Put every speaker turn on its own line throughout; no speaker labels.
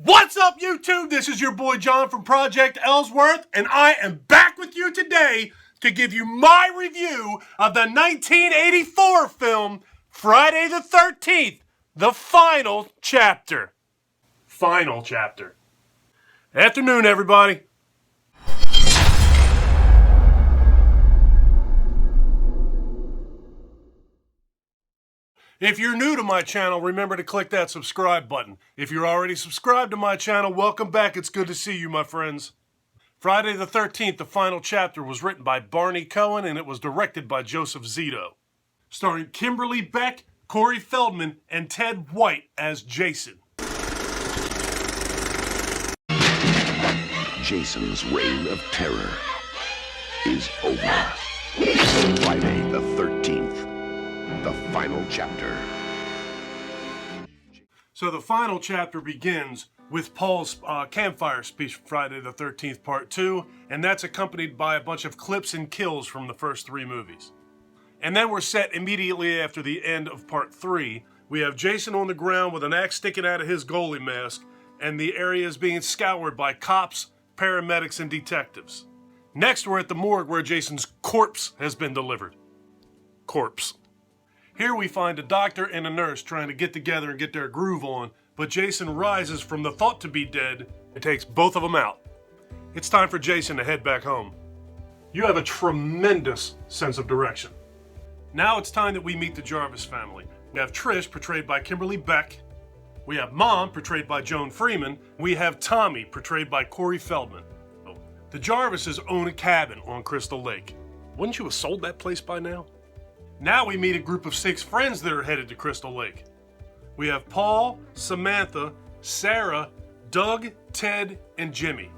What's up, YouTube? This is your boy John from Project Ellsworth, and I am back with you today to give you my review of the 1984 film Friday the 13th, the final chapter. Final chapter. Afternoon, everybody. If you're new to my channel, remember to click that subscribe button. If you're already subscribed to my channel, welcome back. It's good to see you, my friends. Friday the 13th, the final chapter, was written by Barney Cohen, and it was directed by Joseph Zito. Starring Kimberly Beck, Corey Feldman, and Ted White as Jason.
Jason's reign of terror is over. Friday the 13th. The final chapter.
So the final chapter begins with Paul's campfire speech from Friday the 13th Part 2, and that's accompanied by a bunch of clips and kills from the first three movies. And then we're set immediately after the end of Part 3. We have Jason on the ground with an axe sticking out of his goalie mask, and the area is being scoured by cops, paramedics, and detectives. Next, we're at the morgue where Jason's corpse has been delivered. Corpse. Here we find a doctor and a nurse trying to get together and get their groove on, but Jason rises from the thought to be dead and takes both of them out. It's time for Jason to head back home. You have a tremendous sense of direction. Now it's time that we meet the Jarvis family. We have Trish, portrayed by Kimberly Beck. We have Mom, portrayed by Joan Freeman. We have Tommy, portrayed by Corey Feldman. The Jarvises own a cabin on Crystal Lake. Wouldn't you have sold that place by now? Now we meet a group of 6 friends that are headed to Crystal Lake. We have Paul, Samantha, Sarah, Doug, Ted, and Jimmy.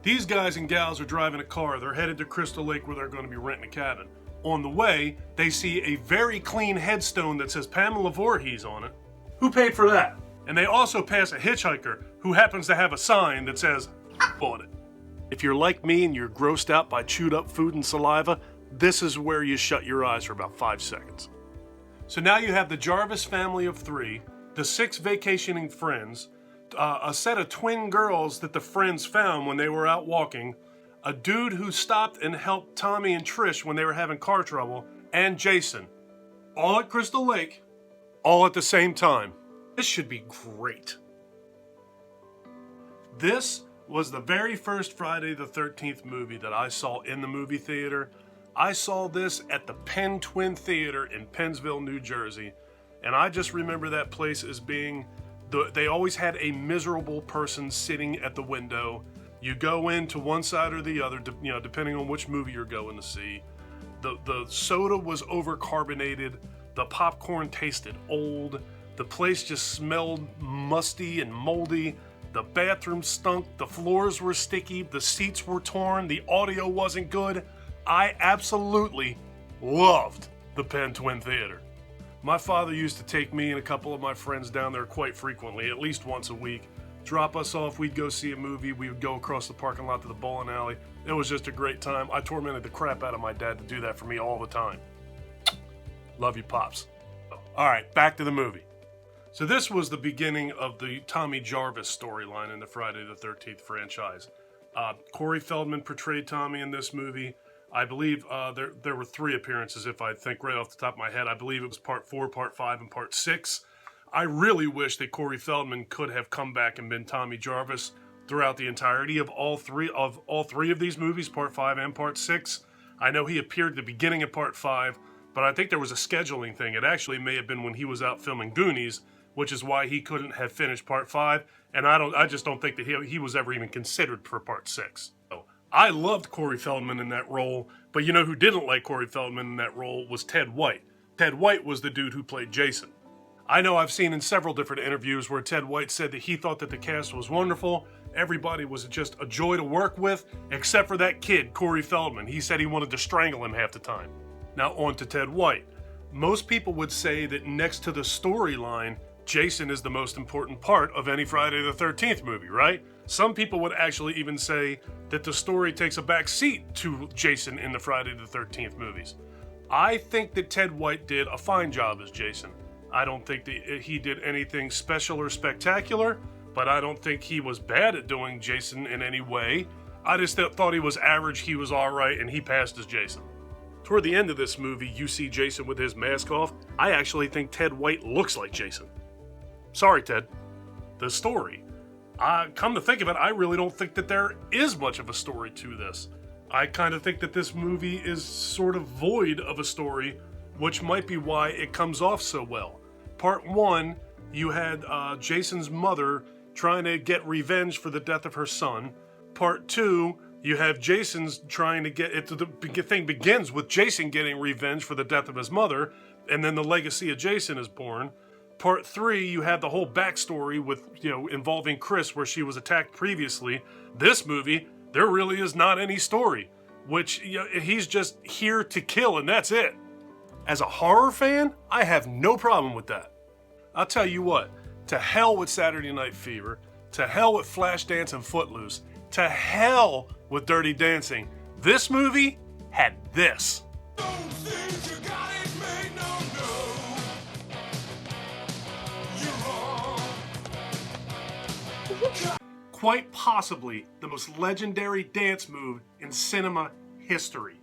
These guys and gals are driving a car. They're headed to Crystal Lake where they're going to be renting a cabin. On the way, they see a very clean headstone that says Pamela Voorhees on it. Who paid for that? And they also pass a hitchhiker who happens to have a sign that says on it. If you're like me and you're grossed out by chewed up food and saliva, this is where you shut your eyes for about 5 seconds. So now you have the Jarvis family of 3, the 6 vacationing friends, a set of twin girls that the friends found when they were out walking, a dude who stopped and helped Tommy and Trish when they were having car trouble, and Jason. All at Crystal Lake, all at the same time. This should be great. This was the very first Friday the 13th movie that I saw in the movie theater. I saw this at the Penn Twin Theater in Pennsville, New Jersey, and I just remember that place as being, they always had a miserable person sitting at the window. You go in to one side or the other, depending on which movie you're going to see. The soda was overcarbonated, the popcorn tasted old, the place just smelled musty and moldy, the bathroom stunk, the floors were sticky, the seats were torn, the audio wasn't good. I absolutely loved the Penn Twin Theater. My father used to take me and a couple of my friends down there quite frequently, at least once a week. Drop us off, we'd go see a movie, we would go across the parking lot to the bowling alley. It was just a great time. I tormented the crap out of my dad to do that for me all the time. Love you, Pops. All right, back to the movie. So this was the beginning of the Tommy Jarvis storyline in the Friday the 13th franchise. Corey Feldman portrayed Tommy in this movie. I believe there were 3 appearances, if I think right off the top of my head. I believe it was Part 4, Part 5, and Part 6. I really wish that Corey Feldman could have come back and been Tommy Jarvis throughout the entirety of all three of these movies, Part 5 and Part 6. I know he appeared at the beginning of Part 5, but I think there was a scheduling thing. It actually may have been when he was out filming Goonies, which is why he couldn't have finished Part 5, and I just don't think that he was ever even considered for Part 6. I loved Corey Feldman in that role, but you know who didn't like Corey Feldman in that role was Ted White. Ted White was the dude who played Jason. I know I've seen in several different interviews where Ted White said that he thought that the cast was wonderful, everybody was just a joy to work with, except for that kid, Corey Feldman. He said he wanted to strangle him half the time. Now on to Ted White. Most people would say that next to the storyline, Jason is the most important part of any Friday the 13th movie, right? Some people would actually even say that the story takes a back seat to Jason in the Friday the 13th movies. I think that Ted White did a fine job as Jason. I don't think that he did anything special or spectacular, but I don't think he was bad at doing Jason in any way. I just thought he was average, he was alright, and he passed as Jason. Toward the end of this movie, you see Jason with his mask off. I actually think Ted White looks like Jason. Sorry, Ted. The story. Come to think of it, I really don't think that there is much of a story to this. I kind of think that this movie is sort of void of a story, which might be why it comes off so well. Part 1, you had Jason's mother trying to get revenge for the death of her son. Part 2, you have Jason's trying to get it. The thing begins with Jason getting revenge for the death of his mother, and then the legacy of Jason is born. Part 3, you have the whole backstory with, involving Chris, where she was attacked previously. This movie, there really is not any story, which he's just here to kill, and that's it. As a horror fan, I have no problem with that. I'll tell you what, to hell with Saturday Night Fever, to hell with Flashdance and Footloose, to hell with Dirty Dancing. This movie had this. Quite possibly the most legendary dance move in cinema history.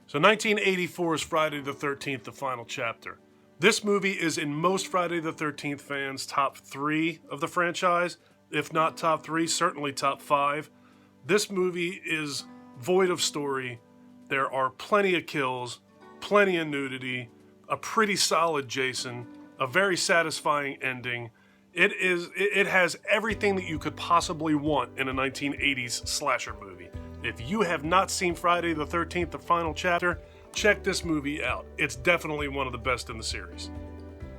So 1984's Friday the 13th, the final chapter. This movie is in most Friday the 13th fans' top 3 of the franchise. If not top 3, certainly top 5. This movie is void of story. There are plenty of kills, plenty of nudity, a pretty solid Jason, a very satisfying ending. It has everything that you could possibly want in a 1980s slasher movie. If you have not seen Friday the 13th, the final chapter, check this movie out. It's definitely one of the best in the series.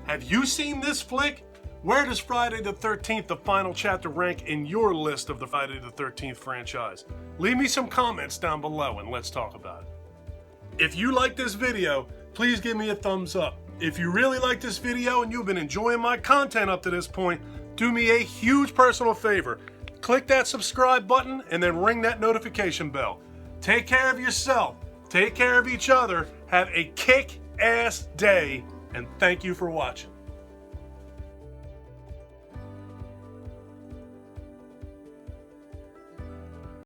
Have you seen this flick? Where does Friday the 13th, the final chapter, rank in your list of the Friday the 13th franchise? Leave me some comments down below and let's talk about it. If you like this video, please give me a thumbs up. If you really like this video and you've been enjoying my content up to this point, do me a huge personal favor. Click that subscribe button and then ring that notification bell. Take care of yourself. Take care of each other. Have a kick-ass day. And thank you for watching.